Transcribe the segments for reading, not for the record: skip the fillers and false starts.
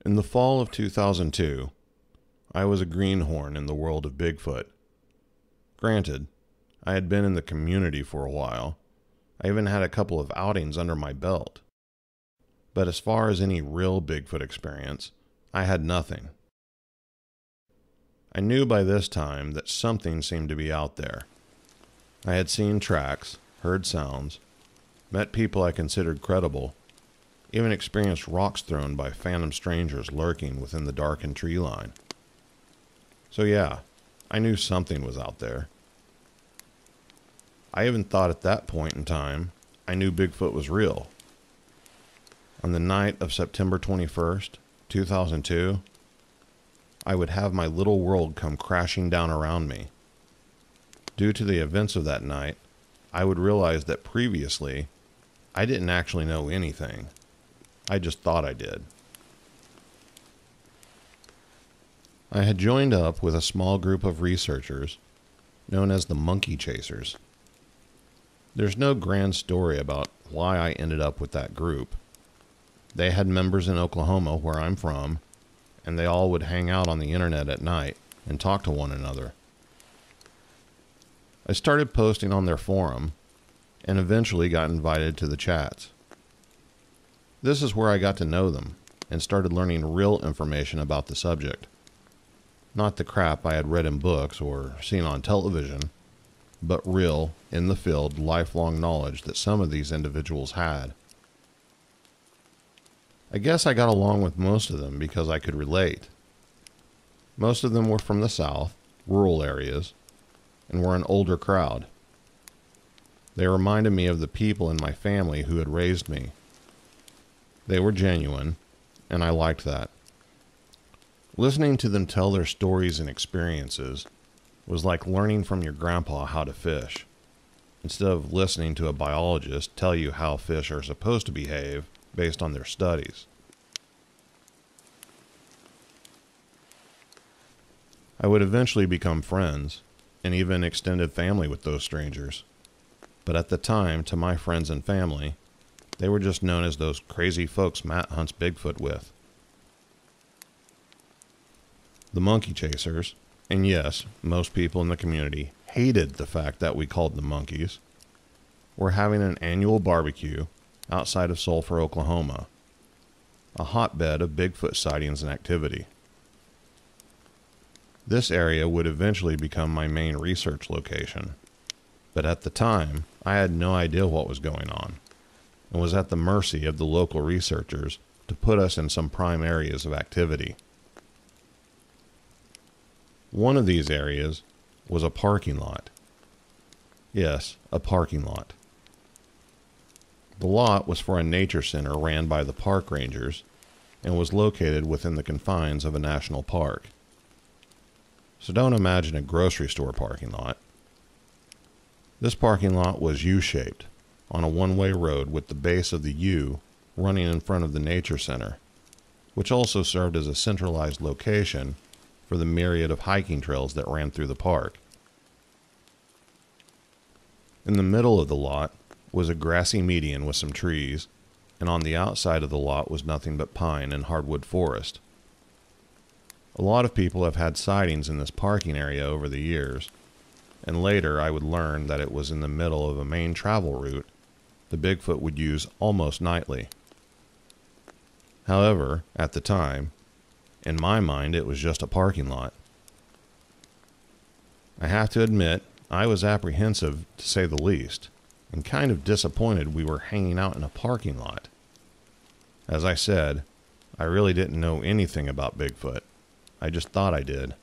In the fall of 2002, I was a greenhorn in the world of Bigfoot. Granted, I had been in the community for a while. I even had a couple of outings under my belt. But as far as any real Bigfoot experience, I had nothing. I knew by this time that something seemed to be out there. I had seen tracks, heard sounds, met people I considered credible, even experienced rocks thrown by phantom strangers lurking within the darkened tree line. So yeah, I knew something was out there. I even thought at that point in time, I knew Bigfoot was real. On the night of September 21st, 2002, I would have my little world come crashing down around me. Due to the events of that night, I would realize that previously, I didn't actually know anything. I just thought I did. I had joined up with a small group of researchers known as the Monkey Chasers. There's no grand story about why I ended up with that group. They had members in Oklahoma, where I'm from, and they all would hang out on the internet at night and talk to one another. I started posting on their forum and eventually got invited to the chats. This is where I got to know them and started learning real information about the subject. Not the crap I had read in books or seen on television, but real, in the field, lifelong knowledge that some of these individuals had. I guess I got along with most of them because I could relate. Most of them were from the South, rural areas, and were an older crowd. They reminded me of the people in my family who had raised me. They were genuine, and I liked that. Listening to them tell their stories and experiences was like learning from your grandpa how to fish, instead of listening to a biologist tell you how fish are supposed to behave based on their studies. I would eventually become friends, and even extended family with those strangers. But at the time, to my friends and family, they were just known as those crazy folks Matt hunts Bigfoot with. The Monkey Chasers, and yes, most people in the community hated the fact that we called them monkeys, were having an annual barbecue outside of Sulphur, Oklahoma, a hotbed of Bigfoot sightings and activity. This area would eventually become my main research location, but at the time, I had no idea what was going on, and was at the mercy of the local researchers to put us in some prime areas of activity. One of these areas was a parking lot. Yes, a parking lot. The lot was for a nature center ran by the park rangers and was located within the confines of a national park. So don't imagine a grocery store parking lot. This parking lot was U-shaped on a one-way road with the base of the U running in front of the nature center, which also served as a centralized location for the myriad of hiking trails that ran through the park. In the middle of the lot was a grassy median with some trees, and on the outside of the lot was nothing but pine and hardwood forest. A lot of people have had sightings in this parking area over the years, and later I would learn that it was in the middle of a main travel route the Bigfoot would use almost nightly. However, at the time, in my mind, it was just a parking lot. I have to admit, I was apprehensive, to say the least, and kind of disappointed we were hanging out in a parking lot. As I said, I really didn't know anything about Bigfoot. I just thought I did.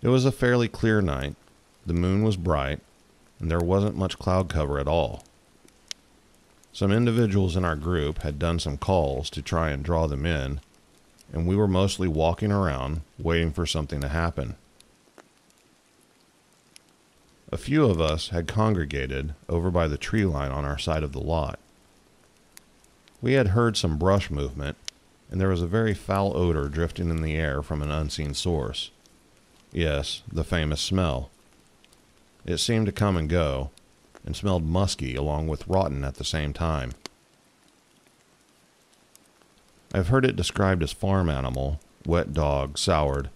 It was a fairly clear night, the moon was bright, and there wasn't much cloud cover at all. Some individuals in our group had done some calls to try and draw them in, and we were mostly walking around, waiting for something to happen. A few of us had congregated over by the tree line on our side of the lot. We had heard some brush movement, and there was a very foul odor drifting in the air from an unseen source. Yes, the famous smell. It seemed to come and go, and smelled musky along with rotten at the same time. I've heard it described as farm animal, wet dog, soured,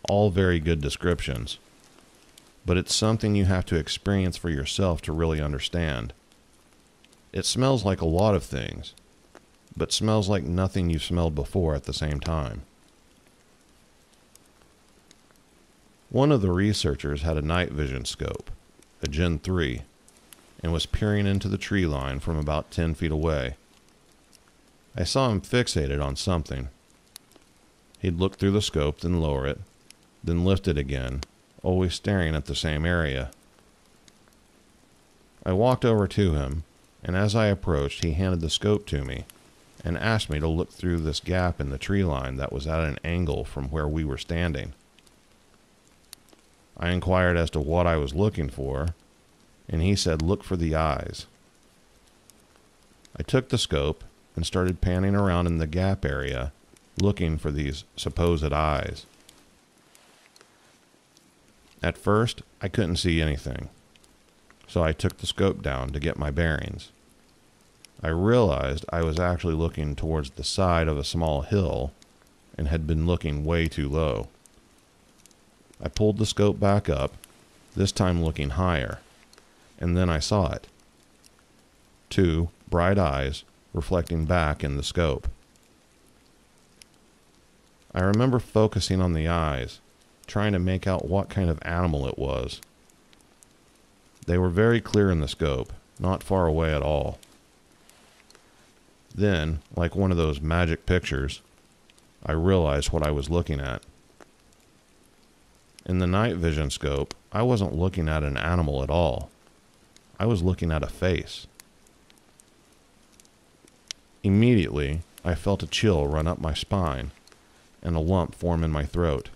all very good descriptions. But it's something you have to experience for yourself to really understand. It smells like a lot of things, but smells like nothing you've smelled before at the same time. One of the researchers had a night vision scope, a Gen 3, and was peering into the tree line from about 10 feet away. I saw him fixated on something. He'd look through the scope, then lower it, then lift it again, always staring at the same area. I walked over to him, and as I approached, he handed the scope to me and asked me to look through this gap in the tree line that was at an angle from where we were standing. I inquired as to what I was looking for, and he said, "Look for the eyes." I took the scope and started panning around in the gap area, looking for these supposed eyes. At first, I couldn't see anything, so I took the scope down to get my bearings. I realized I was actually looking towards the side of a small hill and had been looking way too low. I pulled the scope back up, this time looking higher, and then I saw it. 2 bright eyes reflecting back in the scope. I remember focusing on the eyes, trying to make out what kind of animal it was. They were very clear in the scope, not far away at all. Then, like one of those magic pictures, I realized what I was looking at. In the night vision scope, I wasn't looking at an animal at all. I was looking at a face. Immediately, I felt a chill run up my spine and a lump form in my throat.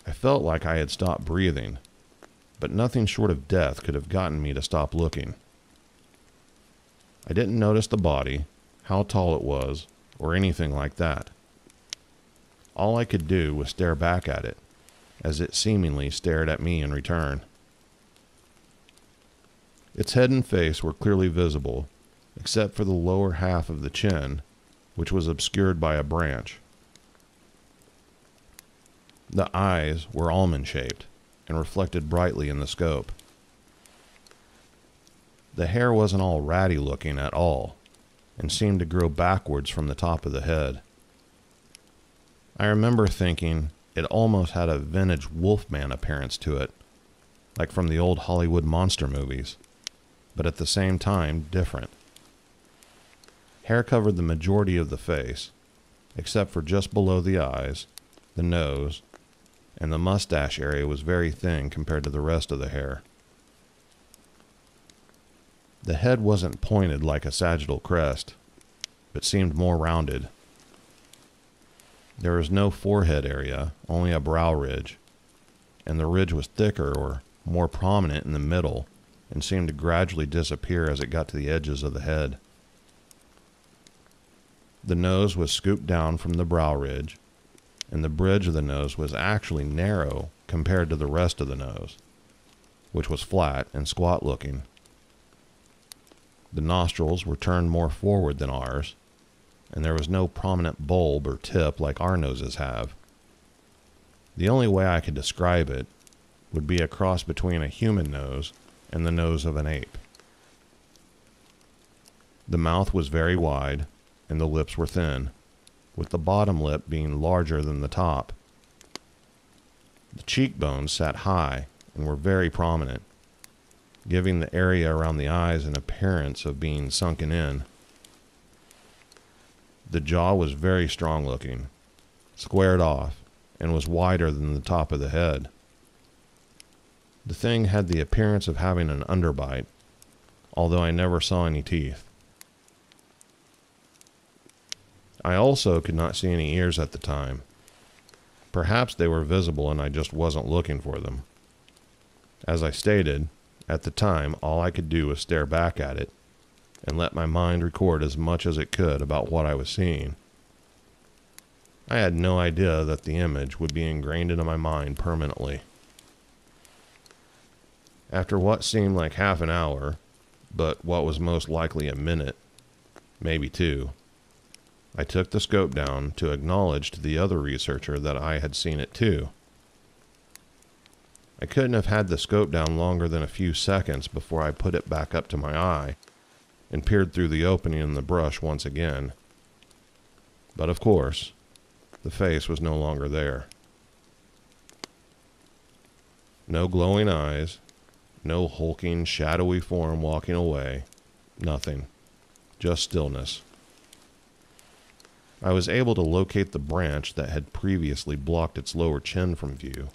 I felt like I had stopped breathing, but nothing short of death could have gotten me to stop looking. I didn't notice the body, how tall it was, or anything like that. All I could do was stare back at it, as it seemingly stared at me in return. Its head and face were clearly visible, except for the lower half of the chin, which was obscured by a branch. The eyes were almond-shaped and reflected brightly in the scope. The hair wasn't all ratty looking at all, and seemed to grow backwards from the top of the head. I remember thinking it almost had a vintage Wolfman appearance to it, like from the old Hollywood monster movies, but at the same time different. Hair covered the majority of the face, except for just below the eyes, the nose, and the mustache area was very thin compared to the rest of the hair. The head wasn't pointed like a sagittal crest, but seemed more rounded. There was no forehead area, only a brow ridge, and the ridge was thicker or more prominent in the middle and seemed to gradually disappear as it got to the edges of the head. The nose was scooped down from the brow ridge, and the bridge of the nose was actually narrow compared to the rest of the nose, which was flat and squat looking. The nostrils were turned more forward than ours, and there was no prominent bulb or tip like our noses have. The only way I could describe it would be a cross between a human nose and the nose of an ape. The mouth was very wide, and the lips were thin, with the bottom lip being larger than the top. The cheekbones sat high and were very prominent, giving the area around the eyes an appearance of being sunken in. The jaw was very strong looking, squared off, and was wider than the top of the head. The thing had the appearance of having an underbite, although I never saw any teeth. I also could not see any ears at the time. Perhaps they were visible and I just wasn't looking for them. As I stated, at the time all I could do was stare back at it and let my mind record as much as it could about what I was seeing. I had no idea that the image would be ingrained into my mind permanently. After what seemed like half an hour, but what was most likely a minute, maybe 2, I took the scope down to acknowledge to the other researcher that I had seen it too. I couldn't have had the scope down longer than a few seconds before I put it back up to my eye and peered through the opening in the brush once again. But of course, the face was no longer there. No glowing eyes, no hulking, shadowy form walking away, nothing, just stillness. I was able to locate the branch that had previously blocked its lower chin from view,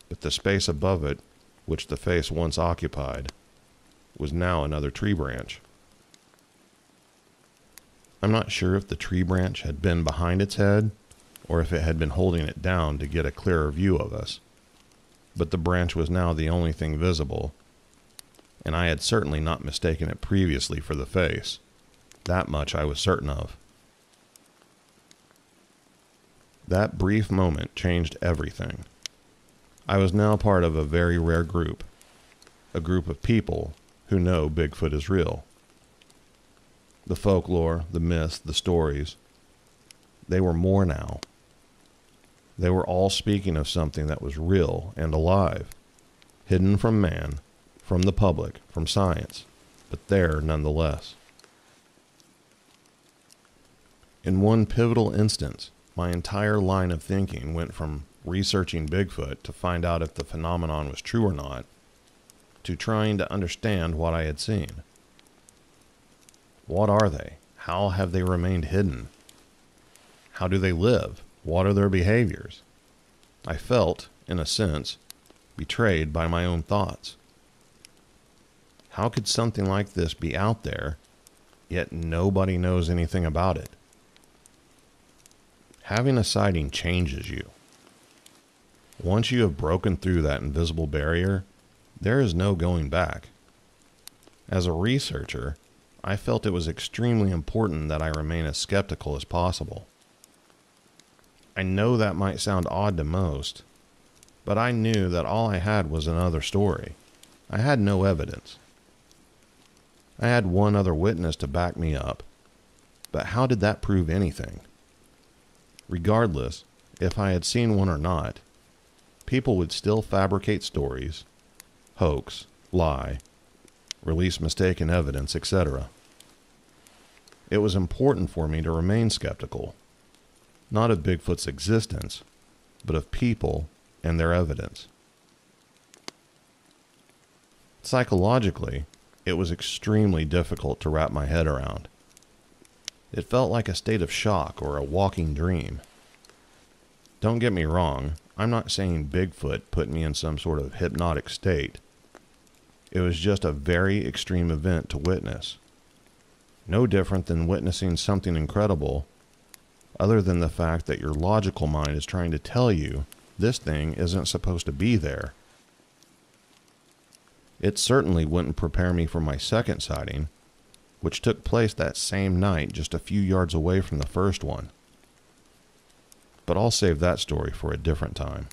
but the space above it, which the face once occupied, was now another tree branch. I'm not sure if the tree branch had been behind its head, or if it had been holding it down to get a clearer view of us, but the branch was now the only thing visible, and I had certainly not mistaken it previously for the face. That much I was certain of. That brief moment changed everything. I was now part of a very rare group, a group of people who know Bigfoot is real. The folklore, the myths, the stories, they were more now. They were all speaking of something that was real and alive, hidden from man, from the public, from science, but there nonetheless. In one pivotal instance, my entire line of thinking went from researching Bigfoot to find out if the phenomenon was true or not, to trying to understand what I had seen. What are they? How have they remained hidden? How do they live? What are their behaviors? I felt, in a sense, betrayed by my own thoughts. How could something like this be out there, yet nobody knows anything about it? Having a sighting changes you. Once you have broken through that invisible barrier, there is no going back. As a researcher, I felt it was extremely important that I remain as skeptical as possible. I know that might sound odd to most, but I knew that all I had was another story. I had no evidence. I had one other witness to back me up, but how did that prove anything? Regardless, if I had seen one or not, people would still fabricate stories, hoax, lie, release mistaken evidence, etc. It was important for me to remain skeptical, not of Bigfoot's existence, but of people and their evidence. Psychologically, it was extremely difficult to wrap my head around. It felt like a state of shock or a walking dream. Don't get me wrong, I'm not saying Bigfoot put me in some sort of hypnotic state. It was just a very extreme event to witness. No different than witnessing something incredible, other than the fact that your logical mind is trying to tell you this thing isn't supposed to be there. It certainly wouldn't prepare me for my second sighting, which took place that same night just a few yards away from the first one. But I'll save that story for a different time.